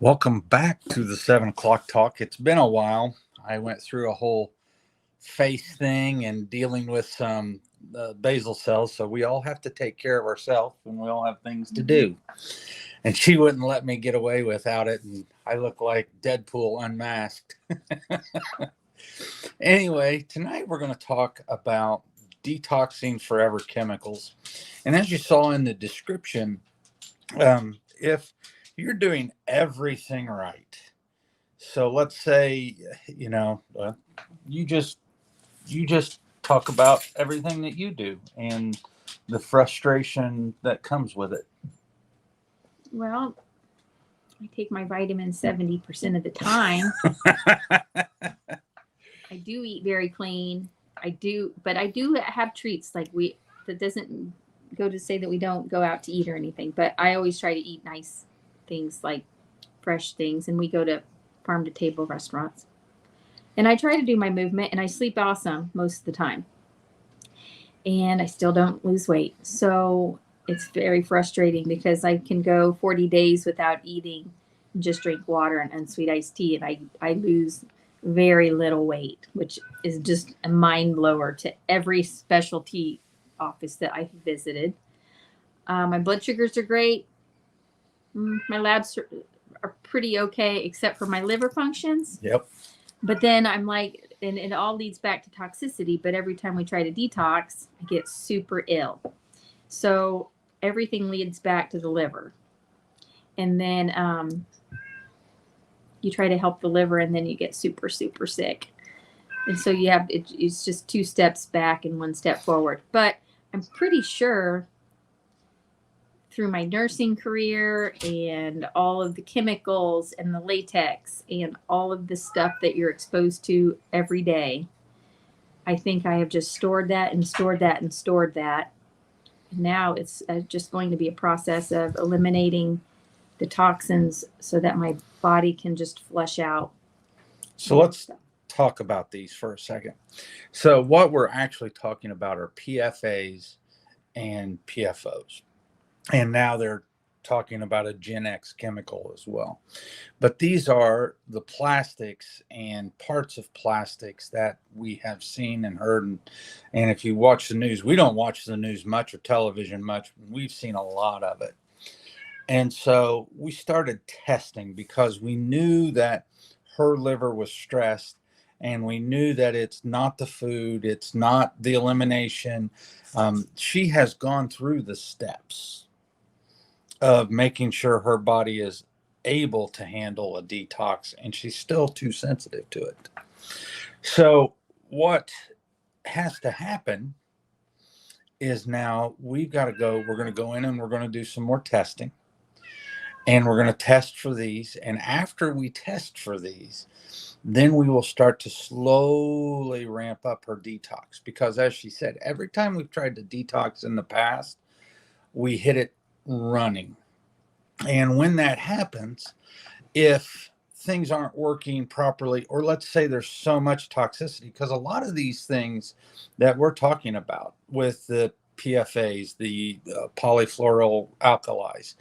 Welcome back to the 7 o'clock talk. It's been a while. I went through a whole face thing and dealing with some basal cells. So we all have to take care of ourselves and we all have things to do. And she wouldn't let me get away without it. And I look like Deadpool unmasked. Anyway, tonight we're going to talk about detoxing forever chemicals. And as you saw in the description, if you're doing everything right, so let's say, you just talk about everything that you do and the frustration that comes with it. Well, I take my vitamins 70% of the time. I do eat very clean. But I do have treats that doesn't go to say that we don't go out to eat or anything, but I always try to eat nice things like fresh things, and we go to farm to table restaurants. And I try to do my movement, and I sleep awesome most of the time. And I still don't lose weight. So it's very frustrating because I can go 40 days without eating, just drink water and unsweet iced tea, and I lose very little weight, which is just a mind blower to every specialty office that I've visited. My blood sugars are great. My labs are pretty okay, except for my liver functions. Yep. But then I'm like, and it all leads back to toxicity. But every time we try to detox, I get super ill. So everything leads back to the liver. And then you try to help the liver, and then you get super, super sick. And so it's just 2 steps back and 1 step forward. But I'm pretty sure through my nursing career and all of the chemicals and the latex and all of the stuff that you're exposed to every day, I think I have just stored that and stored that and stored that. And now it's just going to be a process of eliminating the toxins so that my body can just flush out. So let's talk about these for a second. So what we're actually talking about are PFAs and PFOs. And now they're talking about a Gen X chemical as well. But these are the plastics and parts of plastics that we have seen and heard. And if you watch the news, we don't watch the news much or television much. We've seen a lot of it. And so we started testing because we knew that her liver was stressed, and we knew that it's not the food, it's not the elimination. She has gone through the steps of making sure her body is able to handle a detox, and she's still too sensitive to it. So what has to happen is now we're going to go in and we're going to do some more testing. And we're going to test for these. And after we test for these, then we will start to slowly ramp up her detox. Because as she said, every time we've tried to detox in the past, we hit it running. And when that happens, if things aren't working properly, or let's say there's so much toxicity, because a lot of these things that we're talking about with the PFAs, the polyfluoral alkalis,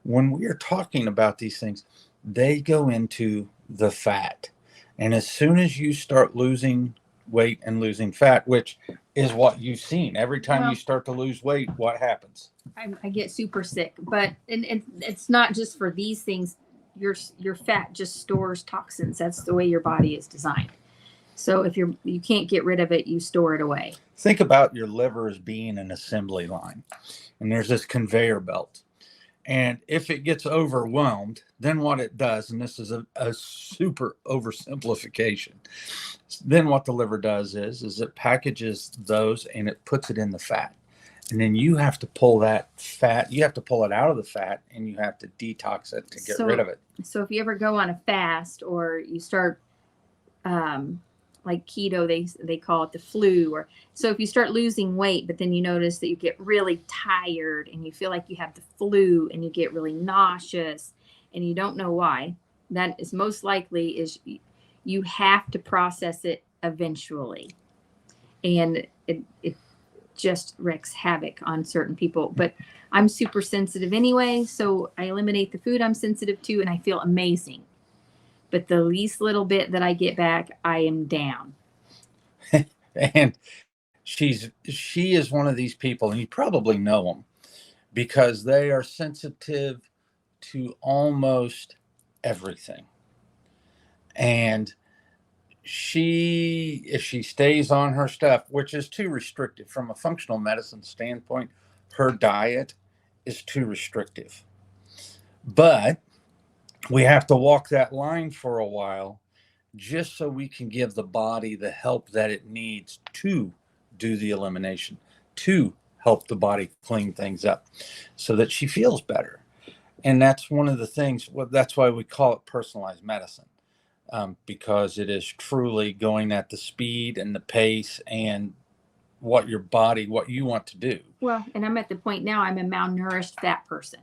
when we are talking about these things, they go into the fat. And as soon as you start losing weight and losing fat, which is what you've seen, every time you start to lose weight, what happens? I get super sick. But and it's not just for these things. Your fat just stores toxins. That's the way your body is designed. So if you can't get rid of it, you store it away. Think about your liver as being an assembly line, and there's this conveyor belt. And if it gets overwhelmed, then what it does, and this is a super oversimplification, then what the liver does is it packages those and it puts it in the fat. And then you have to pull that fat, you have to pull it out of the fat, and you have to detox it to get rid of it. So if you ever go on a fast, or you start like keto, they call it the flu. Or so if you start losing weight, but then you notice that you get really tired and you feel like you have the flu and you get really nauseous and you don't know why, that is most likely is you have to process it eventually. And it just wreaks havoc on certain people. But I'm super sensitive anyway, so I eliminate the food I'm sensitive to and I feel amazing. But the least little bit that I get back, I am down. And she is one of these people, and you probably know them, because they are sensitive to almost everything. And if she stays on her stuff, which is too restrictive from a functional medicine standpoint, her diet is too restrictive. But we have to walk that line for a while, just so we can give the body the help that it needs to do the elimination, to help the body clean things up so that she feels better. And that's one of the things, well, that's why we call it personalized medicine, because it is truly going at the speed and the pace and what your body, what you want to do. Well, and I'm at the point now, I'm a malnourished fat person.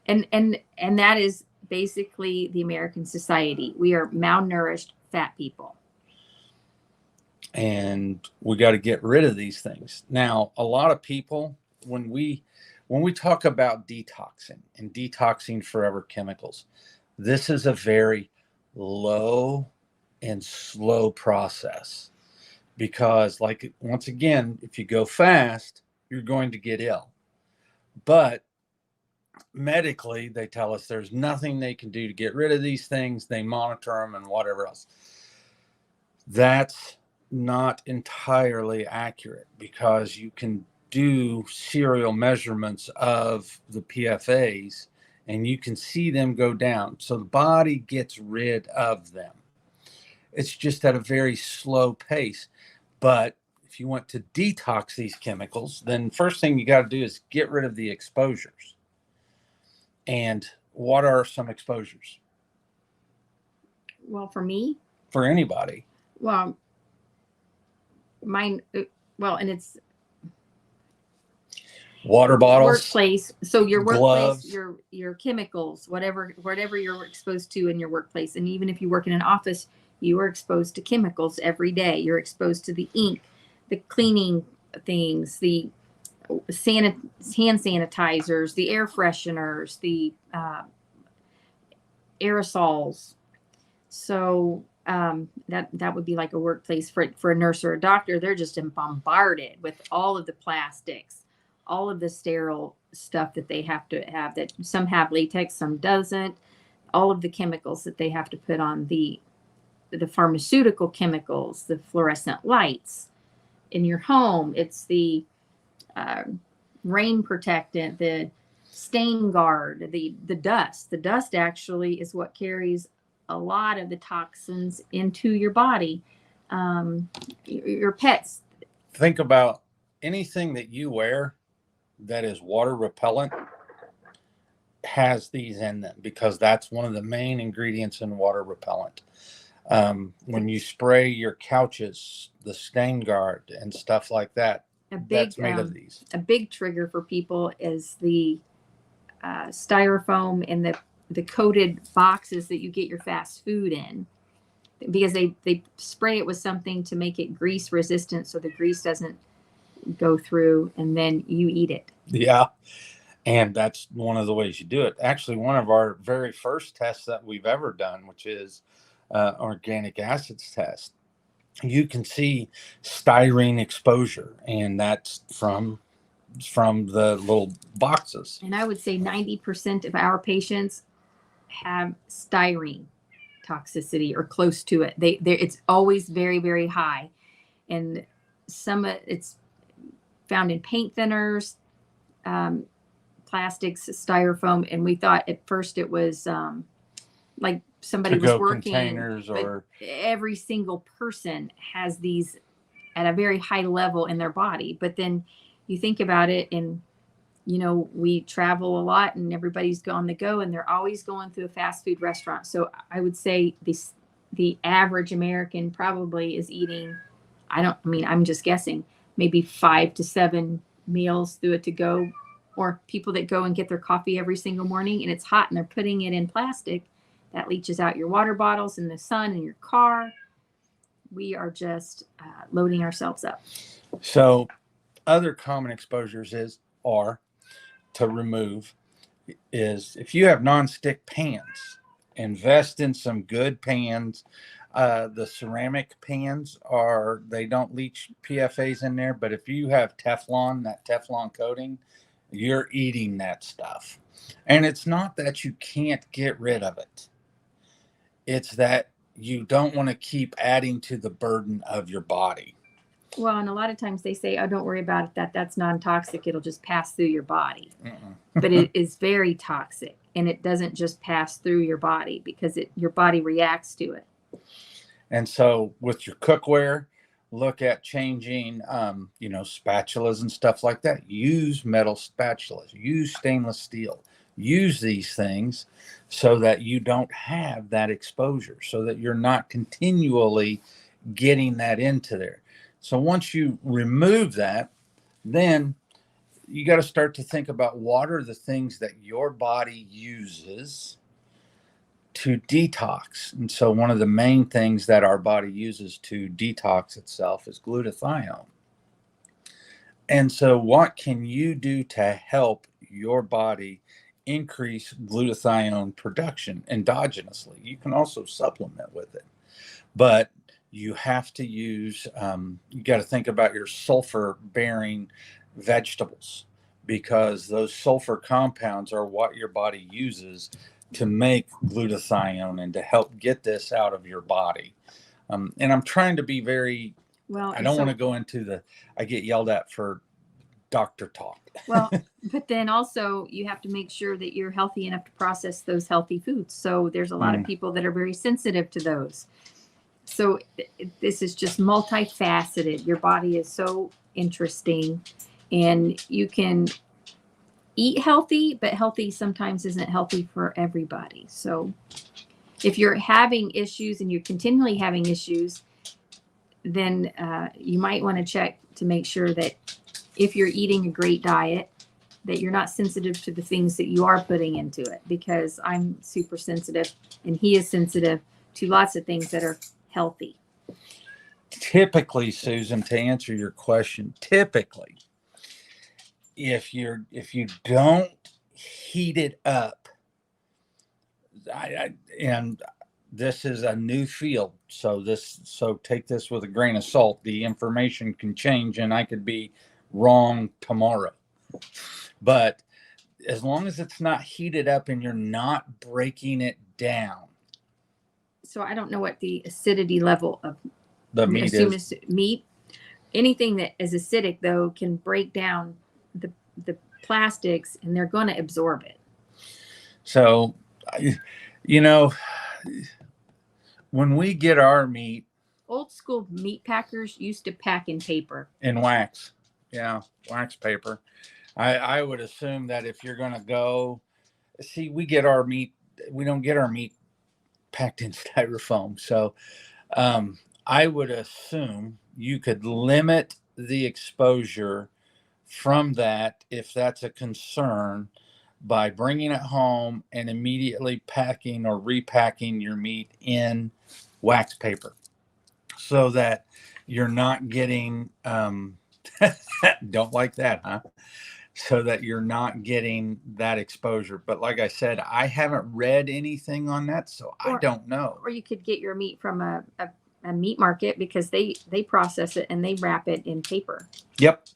and that is basically the American society. We are malnourished fat people. And we got to get rid of these things. Now, a lot of people, when we talk about detoxing and detoxing forever chemicals, this is a very low and slow process, because, like, once again, if you go fast, you're going to get ill. But medically, they tell us there's nothing they can do to get rid of these things. They monitor them and whatever else. That's not entirely accurate, because you can do serial measurements of the PFAs and you can see them go down. So the body gets rid of them. It's just at a very slow pace. But if you want to detox these chemicals, then first thing you got to do is get rid of the exposures. And what are some exposures? Well, for me, for anybody. Well, mine, and it's water bottles, workplace. So your gloves, workplace, your chemicals, whatever you're exposed to in your workplace. And even if you work in an office, you are exposed to chemicals every day. You're exposed to the ink, the cleaning things, the hand sanitizers, the air fresheners, the aerosols. So that would be like a workplace for a nurse or a doctor. They're just bombarded with all of the plastics, all of the sterile stuff that they have to have, that some have latex, some doesn't, all of the chemicals that they have to put on, the pharmaceutical chemicals, the fluorescent lights in your home. It's the rain protectant, the stain guard, the dust. The dust actually is what carries a lot of the toxins into your body. Your pets. Think about anything that you wear that is water repellent has these in them, because that's one of the main ingredients in water repellent. When you spray your couches, the stain guard and stuff like that, that's made of these. A big trigger for people is the styrofoam and the coated boxes that you get your fast food in, because they spray it with something to make it grease resistant, so the grease doesn't go through, and then you eat it. Yeah. And that's one of the ways you do it. Actually, one of our very first tests that we've ever done, which is organic acids test, you can see styrene exposure, and that's from the little boxes. And I would say 90% of our patients have styrene toxicity or close to it. It's always very, very high, and it's found in paint thinners, plastics, styrofoam, and we thought at first it was like somebody was working. Containers, or every single person has these at a very high level in their body. But then you think about it, and we travel a lot, and everybody's on the go, and they're always going through a fast food restaurant. So I would say the average American probably is eating, I'm just guessing, maybe 5 to 7 meals through a to-go, or people that go and get their coffee every single morning and it's hot and they're putting it in plastic that leaches out your water bottles in the sun in your car. We are just loading ourselves up. So other common exposures are to remove is if you have nonstick pans, invest in some good pans. The ceramic pans they don't leach PFAs in there, but if you have Teflon, that Teflon coating, you're eating that stuff. And it's not that you can't get rid of it. It's that you don't want to keep adding to the burden of your body. Well, and a lot of times they say, oh, don't worry about it, that's non-toxic. It'll just pass through your body. But it is very toxic, and it doesn't just pass through your body because your body reacts to it. And so with your cookware, look at changing, spatulas and stuff like that. Use metal spatulas, use stainless steel, use these things so that you don't have that exposure, so that you're not continually getting that into there. So once you remove that, then you got to start to think about what are the things that your body uses to detox. And so one of the main things that our body uses to detox itself is glutathione. And so what can you do to help your body increase glutathione production endogenously? You can also supplement with it, but you have to use, you got to think about your sulfur bearing vegetables, because those sulfur compounds are what your body uses to make glutathione and to help get this out of your body. And I'm trying to be very, I don't want to go into I get yelled at for doctor talk. Well, but then also you have to make sure that you're healthy enough to process those healthy foods. So there's a lot of people that are very sensitive to those. So this is just multifaceted. Your body is so interesting, and you can eat healthy, but healthy sometimes isn't healthy for everybody. So if you're having issues and you're continually having issues, then you might want to check to make sure that if you're eating a great diet, that you're not sensitive to the things that you are putting into it, because I'm super sensitive and he is sensitive to lots of things that are healthy. Typically, Susan, to answer your question, typically, if you don't heat it up, and this is a new field, so take this with a grain of salt. The information can change, and I could be wrong tomorrow. But as long as it's not heated up and you're not breaking it down. So I don't know what the acidity level of the meat is. Meat. Anything that is acidic, though, can break down the plastics, and they're going to absorb it. So, when we get our meat, old school meat packers used to pack in paper. In wax. Yeah, wax paper. I would assume that if you're going to go, we get our meat, we don't get our meat packed in styrofoam. So I would assume you could limit the exposure from that, if that's a concern, by bringing it home and immediately packing or repacking your meat in wax paper, so that you're not getting, don't like that, huh? So that you're not getting that exposure. But like I said, I haven't read anything on that, so I don't know. Or you could get your meat from a meat market, because they process it and they wrap it in paper. Yep.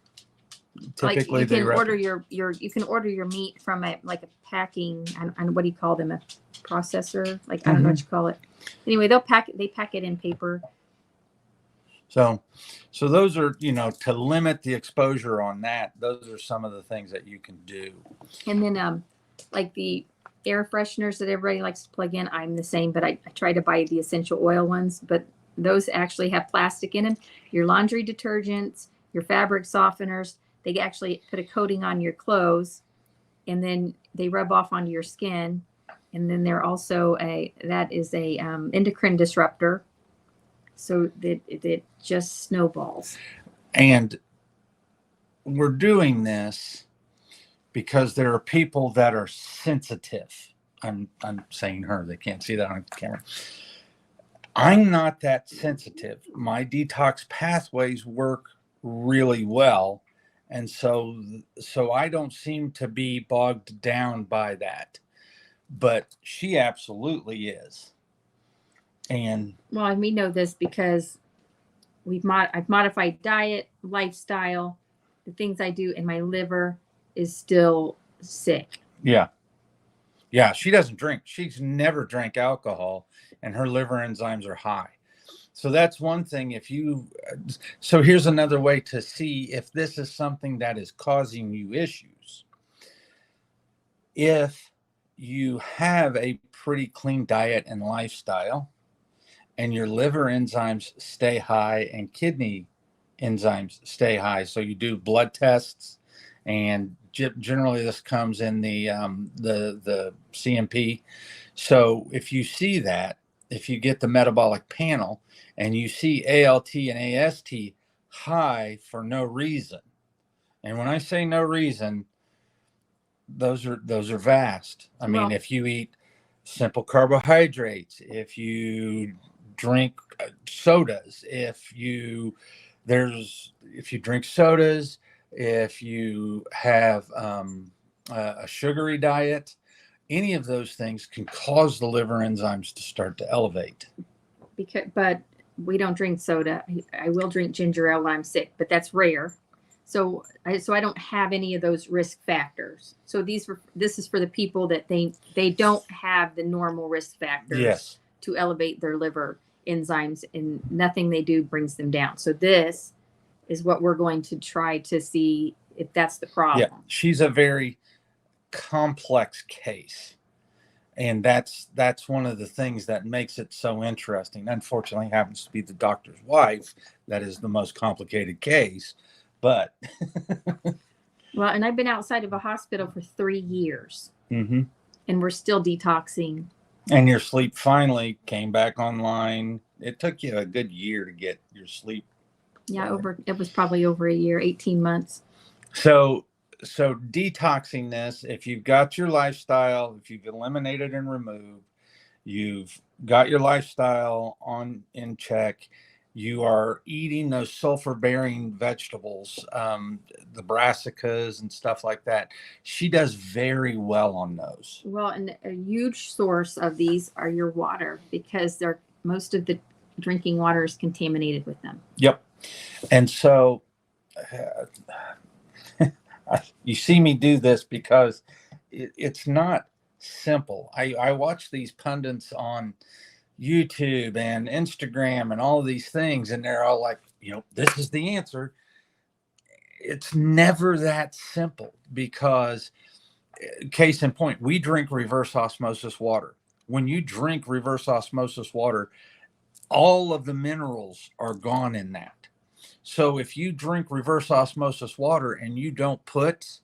Typically, like you can order you can order your meat from a packing, and what do you call them, a processor? Like I don't know what you call it. Anyway, they pack it in paper. So those are, to limit the exposure on that, those are some of the things that you can do. And then like the air fresheners that everybody likes to plug in, I'm the same, but I try to buy the essential oil ones, but those actually have plastic in them. Your laundry detergents, your fabric softeners, they actually put a coating on your clothes, and then they rub off onto your skin. And then they're also that is a endocrine disruptor. So that it just snowballs. And we're doing this because there are people that are sensitive. I'm saying her, they can't see that on camera. I'm not that sensitive. My detox pathways work really well, And so I don't seem to be bogged down by that, but she absolutely is. And Well, and we know this because I've modified diet, lifestyle, the things I do, and my liver is still sick. yeah, yeah, she doesn't drink. She's never drank alcohol, and her liver enzymes are high. So that's one thing. So here's another way to see if this is something that is causing you issues. If you have a pretty clean diet and lifestyle, and your liver enzymes stay high and kidney enzymes stay high, so you do blood tests, and generally this comes in the CMP. So if you see that, if you get the metabolic panel and you see ALT and AST high for no reason, and when I say no reason, those are vast. I mean, Well, if you eat simple carbohydrates, if you drink sodas, if you drink sodas, if you have a sugary diet, any of those things can cause the liver enzymes to start to elevate. but we don't drink soda. I will drink ginger ale when I'm sick, but that's rare. So I don't have any of those risk factors. So this is for the people that they don't have the normal risk factors Yes. to elevate their liver enzymes, and nothing they do brings them down. So this is what we're going to try to see if that's the problem. Yeah, she's a very complex case, and that's one of the things that makes it so interesting. Unfortunately, happens to be the doctor's wife that is the most complicated case, but Well, and I've been outside of a hospital for 3 years, mm-hmm. and we're still detoxing. And your sleep finally came back online. It took you a good year to get your sleep. Yeah, it was probably over a year, 18 months. So detoxing this, if you've got your lifestyle, if you've eliminated and removed, you've got your lifestyle in check, you are eating those sulfur bearing vegetables, the brassicas and stuff like that. She does very well on those. Well, and a huge source of these are your water, because most of the drinking water is contaminated with them. Yep. And so you see me do this because it's not simple. I watch these pundits on YouTube and Instagram and all of these things, and they're all like, this is the answer. It's never that simple, because case in point, we drink reverse osmosis water. When you drink reverse osmosis water, all of the minerals are gone in that. So if you drink reverse osmosis water and you don't put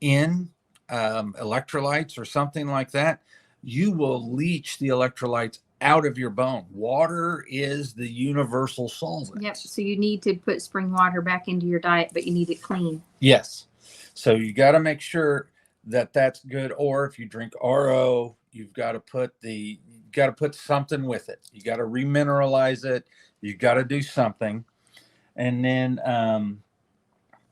in electrolytes or something like that, you will leach the electrolytes out of your bone. Water is the universal solvent. Yep. So you need to put spring water back into your diet, but you need it clean. Yes. So you got to make sure that that's good. Or if you drink RO, you've got to put something with it. You got to remineralize it. You got to do something. And then,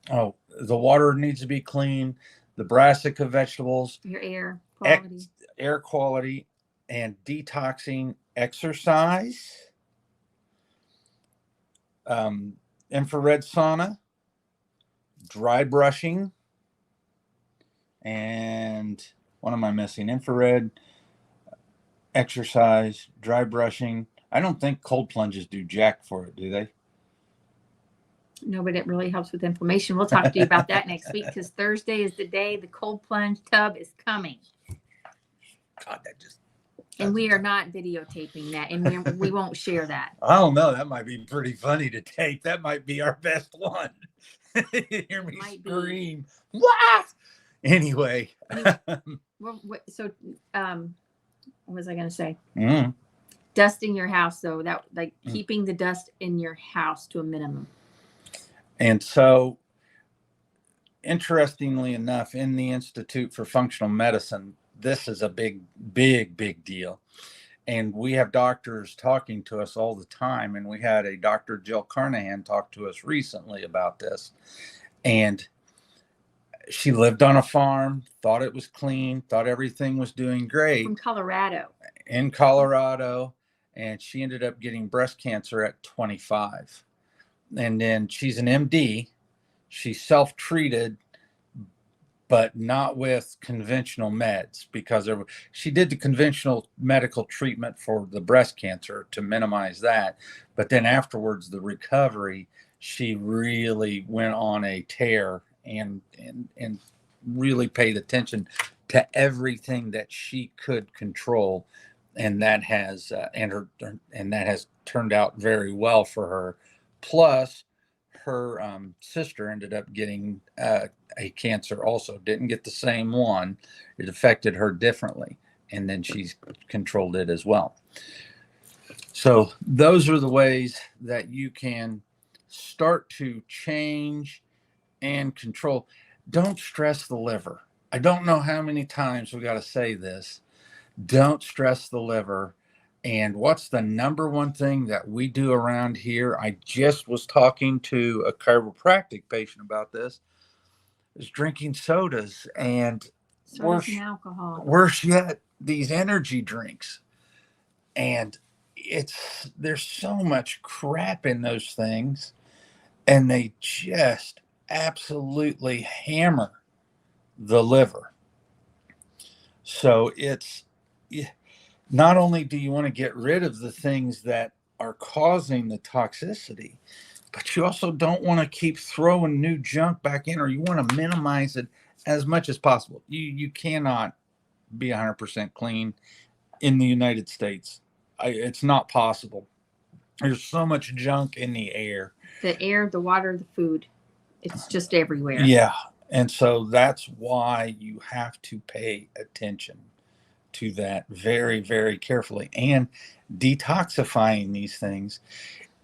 the water needs to be clean. The brassica vegetables, Your air quality. Air quality, and detoxing, exercise, infrared sauna, dry brushing, and what am I missing? Infrared, exercise, dry brushing. I don't think cold plunges do jack for it, do they? No, but it really helps with inflammation. We'll talk to you about that next week, because Thursday is the day the cold plunge tub is coming. God, that just. And we are not videotaping that, and we won't share that. I don't know. That might be pretty funny to tape. That might be our best one. Hear me scream. What? Anyway. Well, so, what was I going to say? Mm. Dusting your house, though, keeping the dust in your house to a minimum. And so, interestingly enough, in the Institute for Functional Medicine, this is a big, big, big deal. And we have doctors talking to us all the time. And we had a Dr. Jill Carnahan talk to us recently about this. And She lived on a farm, thought it was clean, thought everything was doing great From Colorado. in Colorado, and she ended up getting breast cancer at 25. And then she's an MD. She self-treated, but not with conventional meds, because she did the conventional medical treatment for the breast cancer to minimize that. But then afterwards, the recovery, she really went on a tear and really paid attention to everything that she could control, and that has that has turned out very well for her. Plus, her sister ended up getting a cancer also. Didn't get the same one. It affected her differently, and then she's controlled it as well. So those are the ways that you can start to change and control. Don't stress the liver. I don't know how many times we got to say this. Don't stress the liver. And what's the number one thing that we do around here? I just was talking to a chiropractic patient about this, is drinking sodas and Sodas and alcohol. worse yet, these energy drinks. And there's so much crap in those things, and they just absolutely hammer the liver. So it's not only do you want to get rid of the things that are causing the toxicity, but you also don't want to keep throwing new junk back in, or you want to minimize it as much as possible. You cannot be 100% clean in the United States. It's not possible. There's so much junk in the air. The air, the water, the food. It's just everywhere. Yeah. And so that's why you have to pay attention to that very, very carefully. And detoxifying these things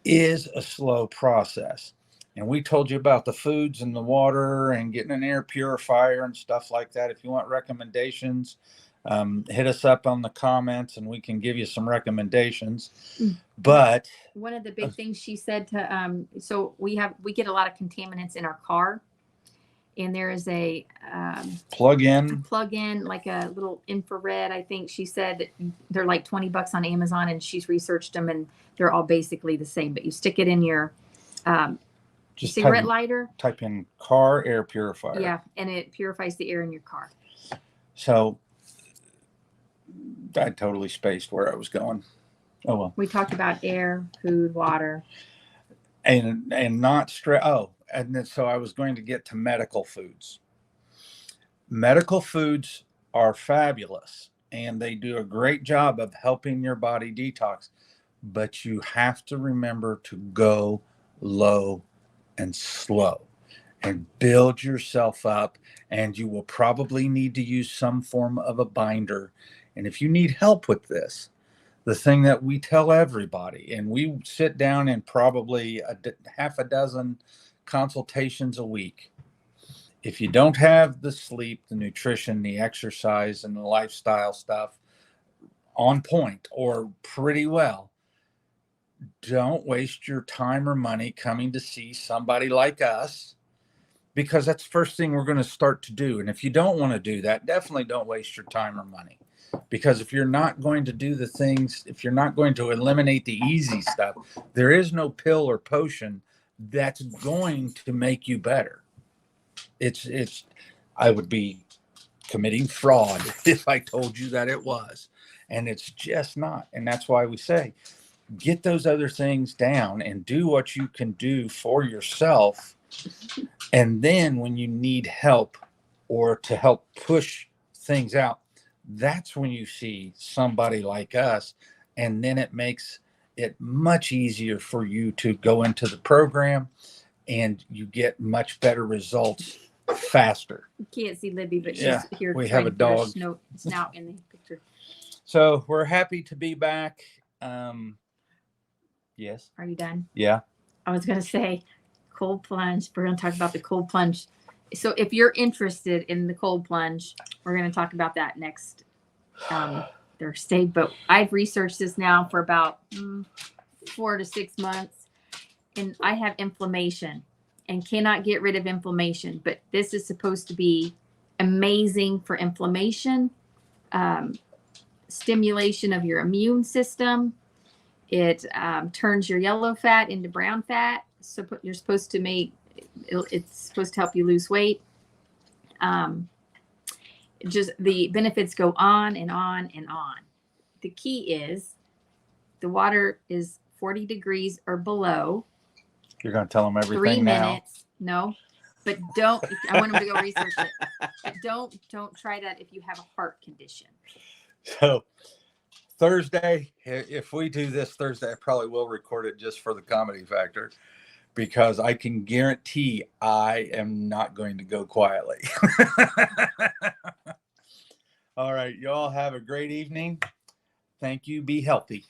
is a slow process. And we told you about the foods and the water and getting an air purifier and stuff like that. If you want recommendations, hit us up on the comments and we can give you some recommendations. But one of the big things she said to so we get a lot of contaminants in our car, and there is a plug-in like a little infrared. I think she said they're like $20 on Amazon, and she's researched them, and they're all basically the same. But you stick it in your just cigarette lighter. Type in car air purifier. Yeah, and it purifies the air in your car. So I totally spaced where I was going. Oh well. We talked about air, food, water, and not stress. Oh, and then, so I was going to get to medical foods. Medical foods are fabulous, and they do a great job of helping your body detox. But you have to remember to go low and slow and build yourself up. And you will probably need to use some form of a binder. And if you need help with this, the thing that we tell everybody, and we sit down in probably half a dozen consultations a week. If you don't have the sleep, the nutrition, the exercise, and the lifestyle stuff on point or pretty well, don't waste your time or money coming to see somebody like us, because that's the first thing we're going to start to do. And if you don't want to do that, definitely don't waste your time or money. Because if you're not going to do the things, if you're not going to eliminate the easy stuff, there is no pill or potion that's going to make you better. I would be committing fraud if I told you that it was, and it's just not. And that's why we say, get those other things down and do what you can do for yourself. And then when you need help or to help push things out, that's when you see somebody like us, and then it makes it much easier for you to go into the program, and you get much better results faster. You can't see Libby, but she's here. We have a dog snout in the picture. So we're happy to be back. Yes. Are you done? Yeah. I was going to say cold plunge. We're going to talk about the cold plunge. So if you're interested in the cold plunge, we're going to talk about that next Thursday. But I've researched this now for about 4 to 6 months, and I have inflammation. and cannot get rid of inflammation. But this is supposed to be amazing for inflammation, stimulation of your immune system. It turns your yellow fat into brown fat. So you're supposed to make, it's supposed to help you lose weight. Just the benefits go on and on and on. The key is the water is 40 degrees or below. You're going to tell them everything 3 now. minutes. No, but don't. I want them to go research it. But don't try that if you have a heart condition. So Thursday, if we do this Thursday, I probably will record it just for the comedy factor, because I can guarantee I am not going to go quietly. All right. You all have a great evening. Thank you. Be healthy.